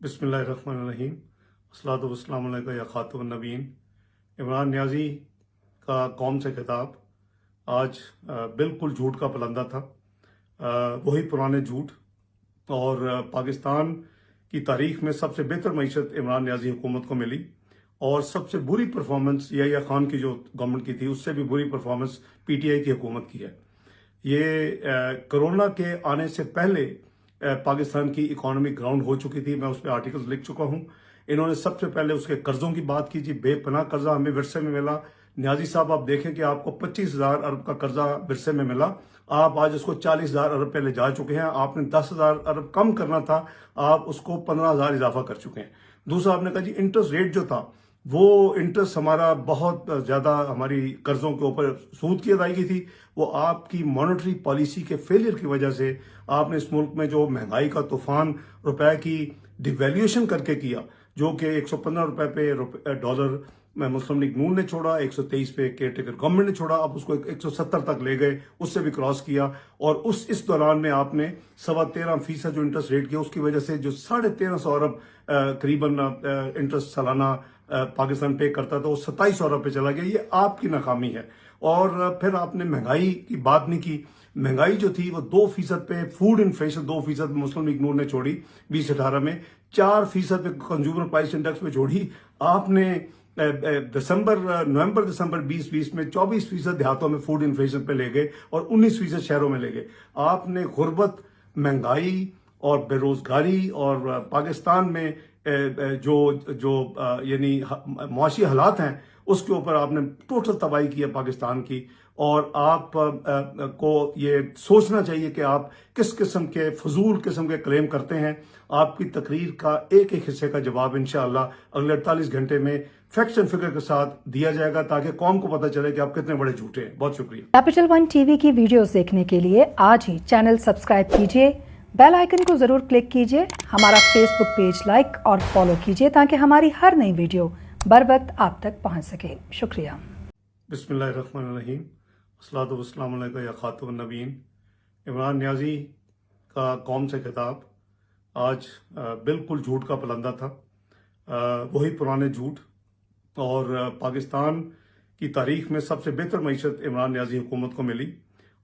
बिस्मिल्लाहिर्रहमानिर्रहीम अस्सलातु वस्सलामु अलैका या खातुमुन नबीयीन। इमरान नियाज़ी का कौम से खिताब आज बिल्कुल झूठ का पलंदा था। वही पुराने झूठ और पाकिस्तान की तारीख में सबसे बेहतर मईशत इमरान नियाज़ी हुकूमत को मिली और सबसे बुरी परफॉर्मेंस याहिया खान की जो गवर्नमेंट की थी उससे भी बुरी परफॉर्मेंस पीटीआई की हुकूमत की है। ये कोरोना के आने से पहले पाकिस्तान की इकोनॉमी ग्राउंड हो चुकी थी। मैं उस पर आर्टिकल्स लिख चुका हूं। इन्होंने सबसे पहले उसके कर्जों की बात की जी। बेपनाह कर्जा हमें विरसे में मिला। नियाजी साहब आप देखें कि आपको 25,000 अरब का कर्जा विरसे में मिला, आप आज उसको 40,000 अरब पे ले जा चुके हैं। आपने 10,000 अरब कम करना था, आप उसको 15,000 इजाफा कर चुके हैं। दूसरा आपने कहा जी इंटरेस्ट रेट जो था वो इंटरेस्ट हमारा बहुत ज्यादा हमारी कर्जों के ऊपर सूद की अदायगी थी, वो आपकी मॉनेटरी पॉलिसी के फेलियर की वजह से आपने इस मुल्क में जो महंगाई का तूफान रुपए की डिवैल्यूएशन करके किया, जो कि 115 रुपए पे डॉलर मुस्लिम लीग नून ने छोड़ा, 123 पे केयरटेकर गवर्नमेंट ने छोड़ा, अब उसको 170 तक ले गए, उससे भी क्रॉस किया। और इस दौरान में आपने 13.25% जो इंटरेस्ट रेट किया, उसकी वजह से जो 1350 अरब करीबन इंटरेस्ट सालाना पाकिस्तान पे करता था वो 2700 अरब पे चला गया। ये आपकी नाकामी है। और फिर आपने महंगाई की बात नहीं की। महंगाई जो थी वो 2% पे, फूड इन्फ्लेशन 2% मुस्लिम लीग नून ने छोड़ी 2018 में, 4% पे कंज्यूमर प्राइस इंडेक्स में छोड़ी आपने। नवंबर दिसंबर 2020 में 24% देहातों में फूड इन्फ्लेशन पे ले गए और 19% शहरों में ले गए। आपने गुर्बत, महंगाई और बेरोजगारी और पाकिस्तान में जो यानी मुआशी हालात हैं उसके ऊपर आपने टोटल तबाही की है पाकिस्तान की। और आप को ये सोचना चाहिए कि आप किस किस्म के फजूल किस्म के क्लेम करते हैं। आपकी तकरीर का एक एक हिस्से का जवाब इंशाअल्लाह अगले 48 घंटे में फैक्ट्स एंड फिगर के साथ दिया जाएगा, ताकि कौम को पता चले कि आप कितने बड़े झूठे हैं। बहुत शुक्रिया। कैपिटल वन टीवी की वीडियोस देखने के लिए आज ही चैनल सब्सक्राइब कीजिए, बेल आइकन को जरूर क्लिक कीजिए, हमारा फेसबुक पेज लाइक और फॉलो कीजिए ताकि हमारी हर नई वीडियो बर वक्त आप तक पहुंच सके। शुक्रिया। बिस्मिल्लाहिर्रहमानिर्रहीम अस्सलातु वस्सलामु अलैका या खातुमुन नबीयीन। इमरान नियाज़ी का कौम से खिताब आज बिल्कुल झूठ का पलंदा था। वही पुराने झूठ और पाकिस्तान की तारीख में सबसे बेहतर मईशत इमरान नियाज़ी हुकूमत को मिली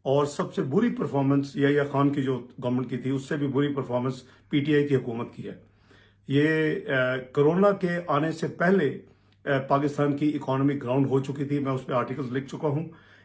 और सबसे बुरी परफॉर्मेंस याहिया खान की जो गवर्नमेंट की थी उससे भी बुरी परफॉर्मेंस पीटीआई की हुकूमत की है। ये कोरोना के आने से पहले पाकिस्तान की इकोनॉमी ग्राउंड हो चुकी थी। मैं उस पर आर्टिकल्स लिख चुका हूं।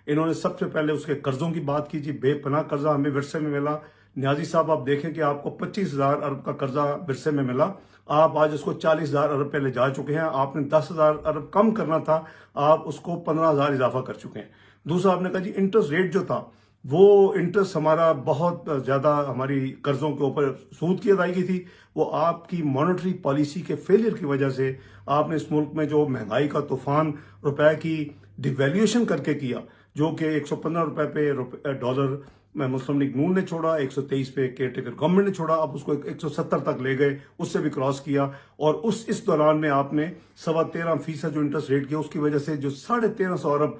इन्होंने सबसे पहले उसके कर्जों की बात की जी। बेपनाह कर्जा हमें विरसे में मिला। नियाजी साहब आप देखें कि आपको 25,000 अरब का कर्जा विरसे में मिला, आप आज उसको 40,000 अरब पे ले जा चुके हैं। आपने 10,000 अरब कम करना था, आप उसको 15,000 इजाफा कर चुके हैं। दूसरा आपने कहा जी इंटरेस्ट रेट जो था वो इंटरेस्ट हमारा बहुत ज्यादा हमारी कर्जों के ऊपर सूद की अदायगी थी, वो आपकी मॉनेटरी पॉलिसी के फेलियर की वजह से आपने इस मुल्क में जो महंगाई का तूफान रुपए की डिवैल्यूएशन करके किया, जो कि 115 रुपए पे डॉलर मुस्लिम लीग नून ने छोड़ा, 123 पे केयरटेकर गवर्नमेंट ने छोड़ा, अब उसको 170 तक ले गए, उससे भी क्रॉस किया। और इस दौरान में आपने 13.25% जो इंटरेस्ट रेट किया, उसकी वजह से जो 1350 अरब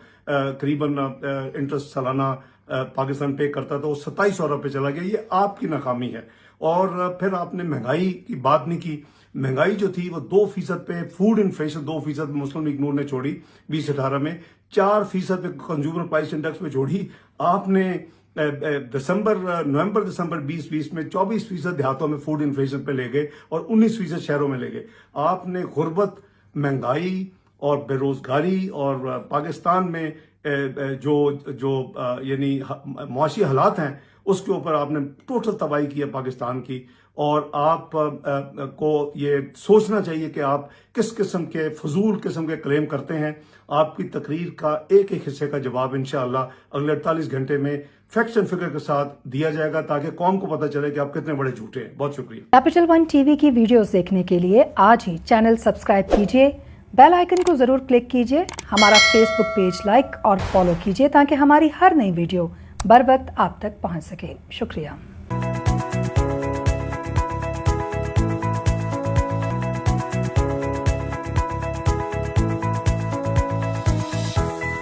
करीबन इंटरेस्ट सालाना पाकिस्तान पे करता था वो 2700 अरब पे चला गया। ये आपकी नाकामी है। और फिर आपने महंगाई की बात नहीं की। महंगाई जो थी वो 2% पे, फूड इन्फ्लेशन 2% मुस्लिम लीग नून ने छोड़ी 2018 में, 4% पे कंज्यूमर प्राइस इंडेक्स में छोड़ी आपने। नवंबर दिसंबर 2020 में 24% देहातों में फूड इन्फ्लेशन पे ले गए और 19% शहरों में ले गए। आपने गुर्बत, महंगाई और बेरोजगारी और पाकिस्तान में जो यानी मुआशी हालात हैं उसके ऊपर आपने टोटल तबाही की है पाकिस्तान की। और आप को ये सोचना चाहिए कि आप किस किस्म के फजूल किस्म के क्लेम करते हैं। आपकी तकरीर का एक एक हिस्से का जवाब इंशाअल्लाह अगले 48 घंटे में फैक्ट्स एंड फिगर के साथ दिया जाएगा, ताकि कौम को पता चले कि आप कितने बड़े झूठे हैं। बहुत शुक्रिया। कैपिटल वन टीवी की वीडियोस देखने के लिए आज ही चैनल सब्सक्राइब कीजिए, बेल आइकन को जरूर क्लिक कीजिए, हमारा फेसबुक पेज लाइक और फॉलो कीजिए ताकि हमारी हर नई वीडियो बर वक्त आप तक पहुंच सके। शुक्रिया।